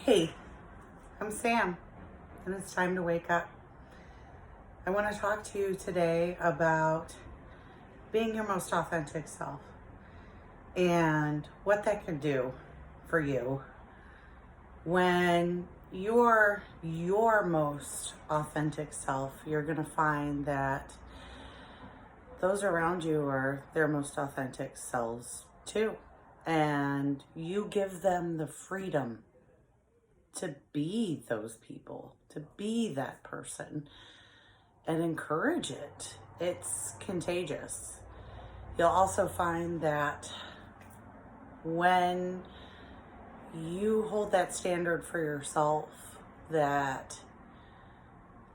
Hey, I'm Sam, and it's time to wake up. I want to talk to you today about being your most authentic self and what that can do for you when you're your most authentic self. You're going to find that those around you are their most authentic selves too, and you give them the freedom to be those people, to be that person, and encourage it. It's contagious. You'll also find that when you hold that standard for yourself, that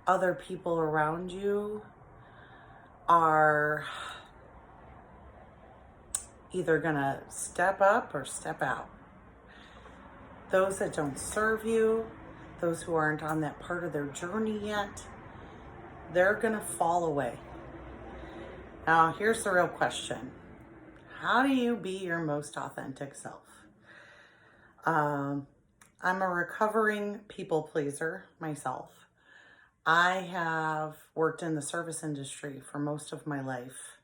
other people around you are either gonna step up or step out. Those that don't serve you, those who aren't on that part of their journey yet, they're gonna fall away. Now, here's the real question. How do you be your most authentic self? I'm a recovering people pleaser myself. I have worked in the service industry for most of my life,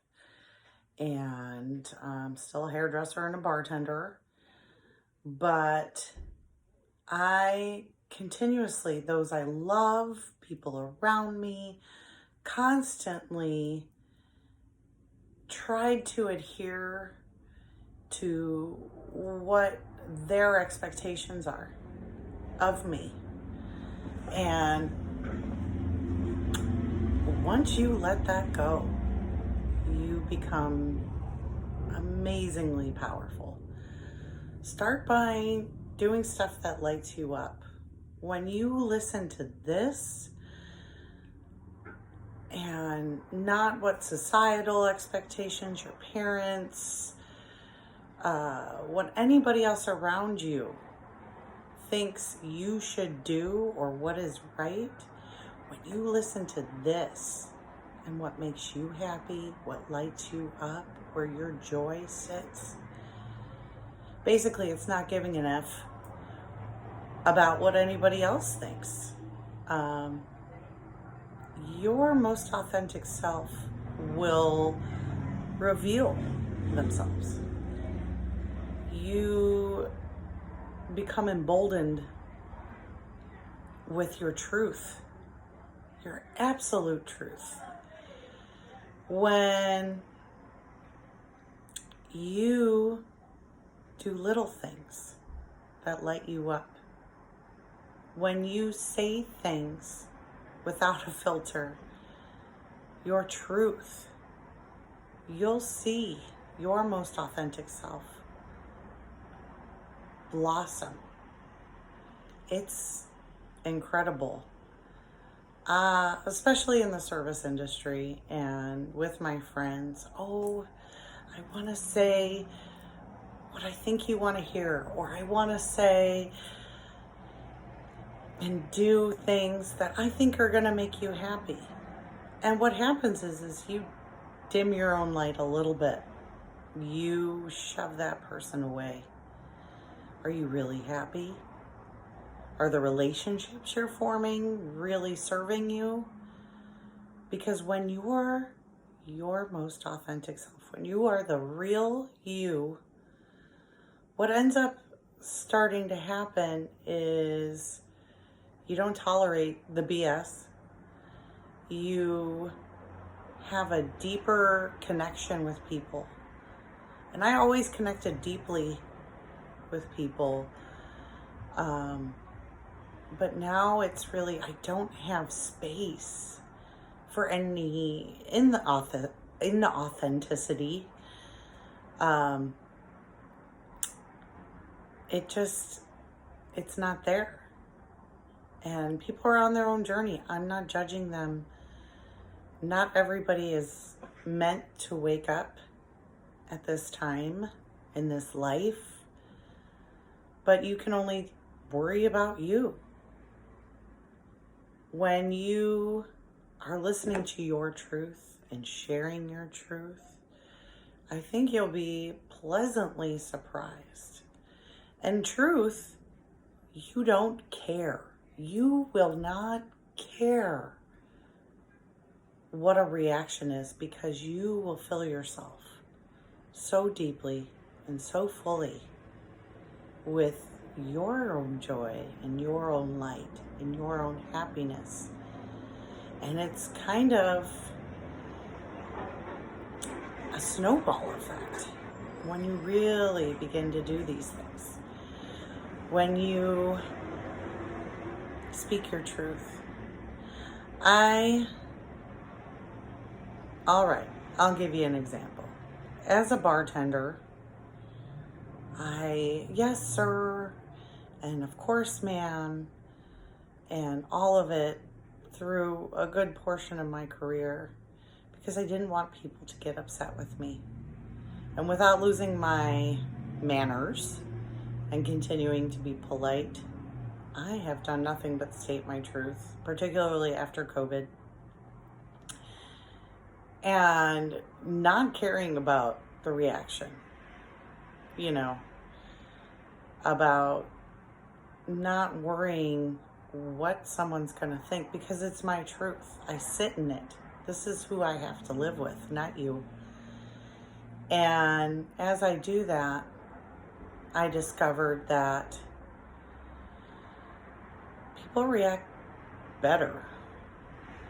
and I'm still a hairdresser and a bartender, but I continuously, those I love, people around me, constantly tried to adhere to what their expectations are of me. And once you let that go, you become amazingly powerful. Start by doing stuff that lights you up. When you listen to this and not what societal expectations, your parents, what anybody else around you thinks you should do or what is right, when you listen to this and what makes you happy, what lights you up, where your joy sits, basically it's not giving an F about what anybody else thinks. Your most authentic self will reveal themselves. You become emboldened with your truth, your absolute truth. When you do little things that light you up, when you say things without a filter, your truth, you'll see your most authentic self blossom. It's incredible, especially in the service industry and with my friends. Oh, I want to say what I think you want to hear, or I want to say and do things that I think are going to make you happy. And what happens is you dim your own light a little bit. You shove that person away. Are you really happy? Are the relationships you're forming really serving you? Because when you are your most authentic self, when you are the real you, what ends up starting to happen is you don't tolerate the BS. You have a deeper connection with people. And I always connected deeply with people. But now it's really, I don't have space for any in the authenticity. It's not there. And people are on their own journey. I'm not judging them. Not everybody is meant to wake up at this time in this life, but you can only worry about you. When you are listening to your truth and sharing your truth, I think you'll be pleasantly surprised. And truth, you don't care. You will not care what a reaction is, because you will fill yourself so deeply and so fully with your own joy and your own light and your own happiness. And it's kind of a snowball effect when you really begin to do these things. When you speak your truth. All right, I'll give you an example. As a bartender, yes, sir, and of course, ma'am, and all of it through a good portion of my career, because I didn't want people to get upset with me. And without losing my manners and continuing to be polite, I have done nothing but state my truth, particularly after COVID. And not caring about the reaction, about not worrying what someone's going to think, because it's my truth. I sit in it. This is who I have to live with, not you. And as I do that, I discovered that people react better.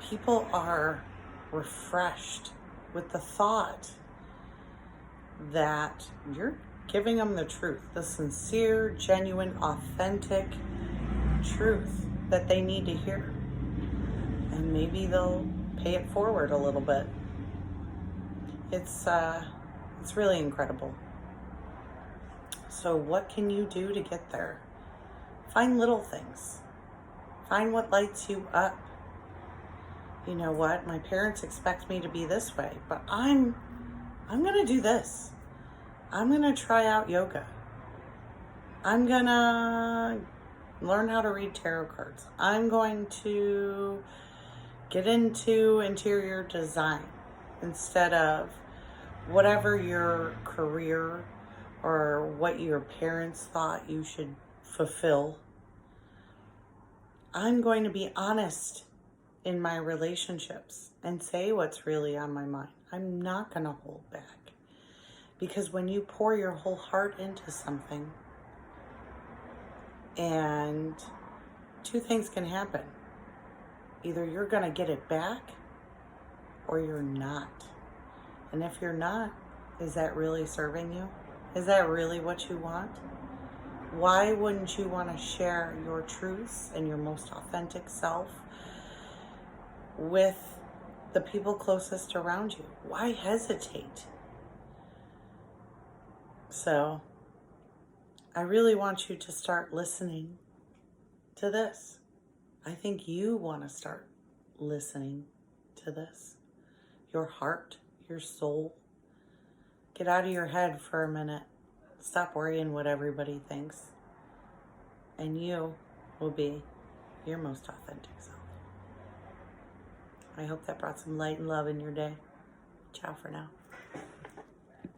People are refreshed with the thought that you're giving them the truth, the sincere, genuine, authentic truth that they need to hear. And maybe they'll pay it forward a little bit. It's really incredible. So what can you do to get there? Find little things. Find what lights you up. You know what? My parents expect me to be this way, but I'm going to do this. I'm going to try out yoga. I'm going to learn how to read tarot cards. I'm going to get into interior design instead of whatever your career or what your parents thought you should fulfill. I'm going to be honest in my relationships and say what's really on my mind. I'm not going to hold back. Because when you pour your whole heart into something, and two things can happen. Either you're going to get it back or you're not. And if you're not, is that really serving you? Is that really what you want? Why wouldn't you want to share your truths and your most authentic self with the people closest around you? Why hesitate? So, I really want you to start listening to this. I think you want to start listening to this. Your heart, your soul. Get out of your head for a minute. Stop worrying what everybody thinks. And you will be your most authentic self. I hope that brought some light and love in your day. Ciao for now.